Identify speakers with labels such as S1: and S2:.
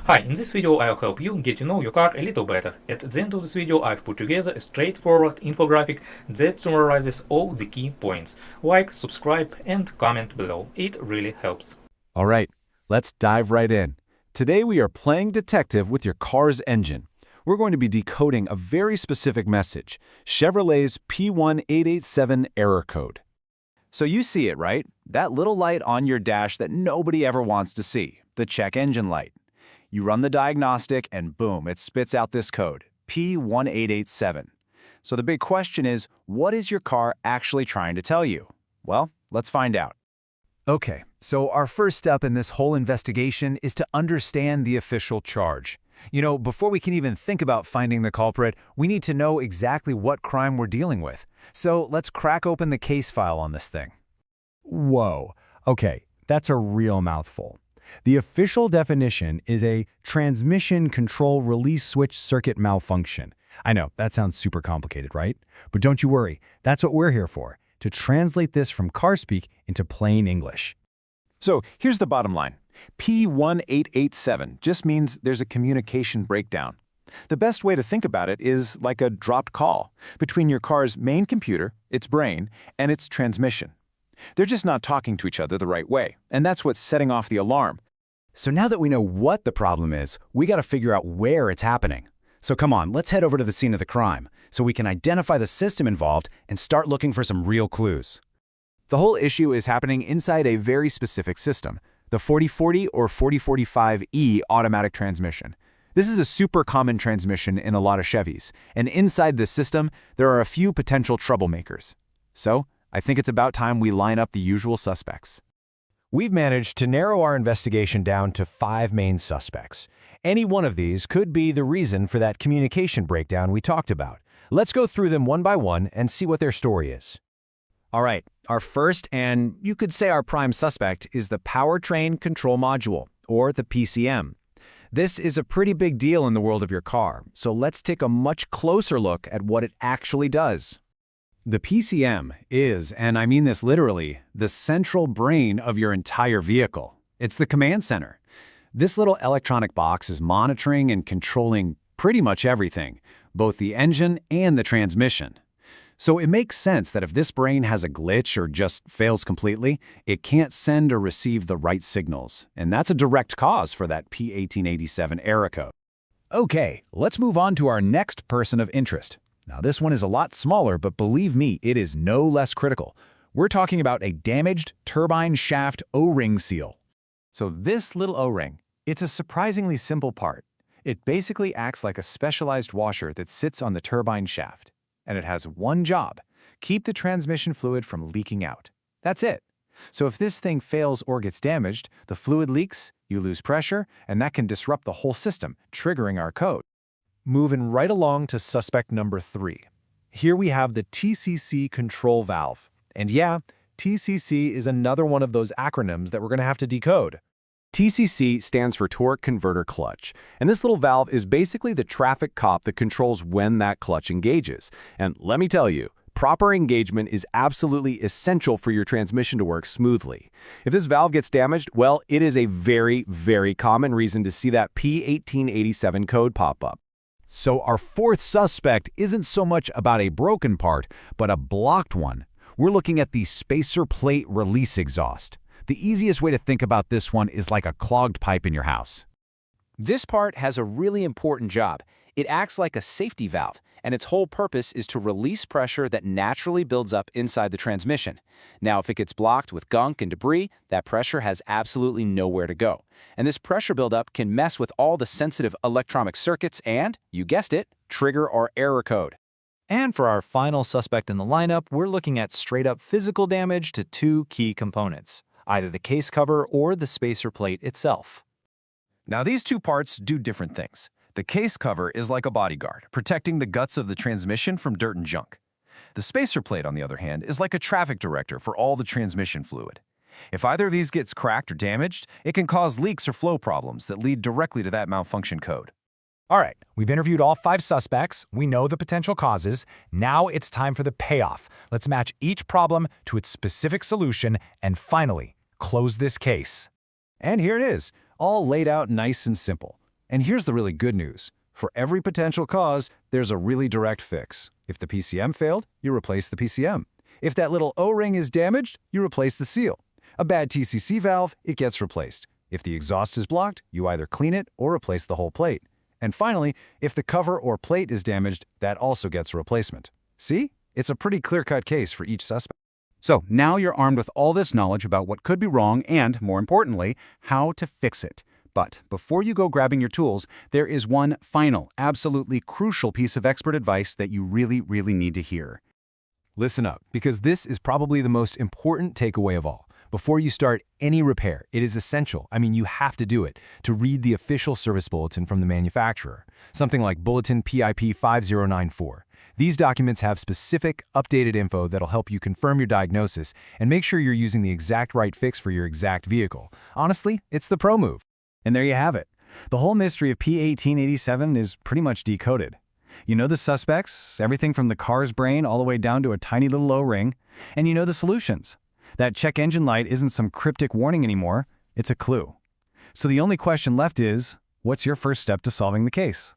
S1: Hi, in this video I'll help you get to know your car a little better. At the end of this video I've put together a straightforward infographic that summarizes all the key points. Like, subscribe and comment below. It really helps.
S2: All right, let's dive right in. Today we are playing detective with your car's engine. We're going to be decoding a very specific message, Chevrolet's P1887 error code. So you see it, right? That little light on your dash that nobody ever wants to see, the check engine light. You run the diagnostic and boom, it spits out this code, P1887. So the big question is, what is your car actually trying to tell you? Well, let's find out. Okay, so our first step in this whole investigation is to understand the official charge. You know, before we can even think about finding the culprit, we need to know exactly what crime we're dealing with. So let's crack open the case file on this thing.
S3: Whoa. Okay, that's a real mouthful. The official definition is a transmission control release switch circuit malfunction. I know, that sounds super complicated, right? But don't you worry, that's what we're here for, to translate this from car speak into plain English.
S2: So here's the bottom line. P1887 just means there's a communication breakdown. The best way to think about it is like a dropped call between your car's main computer, its brain, and its transmission. They're just not talking to each other the right way, and that's what's setting off the alarm.
S3: So now that we know what the problem is, we got to figure out where it's happening. So come on, let's head over to the scene of the crime so we can identify the system involved and start looking for some real clues.
S2: The whole issue is happening inside a very specific system, the 4040 or 4045E automatic transmission. This is a super common transmission in a lot of Chevys, and inside this system, there are a few potential troublemakers. So, I think it's about time we line up the usual suspects.
S4: We've managed to narrow our investigation down to 5 main suspects. Any one of these could be the reason for that communication breakdown we talked about. Let's go through them one by one and see what their story is.
S2: All right, our first and you could say our prime suspect is the Powertrain Control Module, or the PCM. This is a pretty big deal in the world of your car, so let's take a much closer look at what it actually does. The PCM is, and I mean this literally, the central brain of your entire vehicle. It's the command center. This little electronic box is monitoring and controlling pretty much everything, both the engine and the transmission. So it makes sense that if this brain has a glitch or just fails completely, it can't send or receive the right signals. And that's a direct cause for that P1887 error code.
S3: Okay, let's move on to our next person of interest. Now this one is a lot smaller, but believe me, it is no less critical. We're talking about a damaged turbine shaft O-ring seal.
S2: So this little O-ring, it's a surprisingly simple part. It basically acts like a specialized washer that sits on the turbine shaft. And it has one job, keep the transmission fluid from leaking out. That's it. So if this thing fails or gets damaged, the fluid leaks, you lose pressure, and that can disrupt the whole system, triggering our code.
S4: Moving right along to suspect number 3. Here we have the TCC control valve. And yeah, TCC is another one of those acronyms that we're going to have to decode.
S2: TCC stands for torque converter clutch, and this little valve is basically the traffic cop that controls when that clutch engages. And let me tell you, proper engagement is absolutely essential for your transmission to work smoothly. If this valve gets damaged, well, it is a very, very common reason to see that P1887 code pop up.
S3: So our fourth suspect isn't so much about a broken part, but a blocked one. We're looking at the spacer plate release exhaust. The easiest way to think about this one is like a clogged pipe in your house.
S5: This part has a really important job. It acts like a safety valve, and its whole purpose is to release pressure that naturally builds up inside the transmission. Now, if it gets blocked with gunk and debris, that pressure has absolutely nowhere to go. And this pressure buildup can mess with all the sensitive electronic circuits and, you guessed it, trigger our error code.
S4: And for our final suspect in the lineup, we're looking at straight-up physical damage to 2 key components, either the case cover or the spacer plate itself.
S6: Now these two parts do different things. The case cover is like a bodyguard, protecting the guts of the transmission from dirt and junk. The spacer plate, on the other hand, is like a traffic director for all the transmission fluid. If either of these gets cracked or damaged, it can cause leaks or flow problems that lead directly to that malfunction code.
S4: All right, we've interviewed all 5 suspects. We know the potential causes. Now it's time for the payoff. Let's match each problem to its specific solution and finally close this case.
S6: And here it is, all laid out nice and simple. And here's the really good news. For every potential cause, there's a really direct fix. If the PCM failed, you replace the PCM. If that little O-ring is damaged, you replace the seal. A bad TCC valve, it gets replaced. If the exhaust is blocked, you either clean it or replace the whole plate. And finally, if the cover or plate is damaged, that also gets a replacement. See? It's a pretty clear-cut case for each suspect.
S2: So now you're armed with all this knowledge about what could be wrong and, more importantly, how to fix it. But before you go grabbing your tools, there is one final, absolutely crucial piece of expert advice that you really need to hear.
S3: Listen up, because this is probably the most important takeaway of all. Before you start any repair, it is essential, you have to do it, to read the official service bulletin from the manufacturer, something like Bulletin PIP-8094. These documents have specific, updated info that'll help you confirm your diagnosis and make sure you're using the exact right fix for your exact vehicle. Honestly, it's the pro move.
S7: And there you have it. The whole mystery of P1887 is pretty much decoded. You know the suspects, everything from the car's brain all the way down to a tiny little O-ring, and you know the solutions. That check engine light isn't some cryptic warning anymore, it's a clue. So the only question left is, what's your first step to solving the case?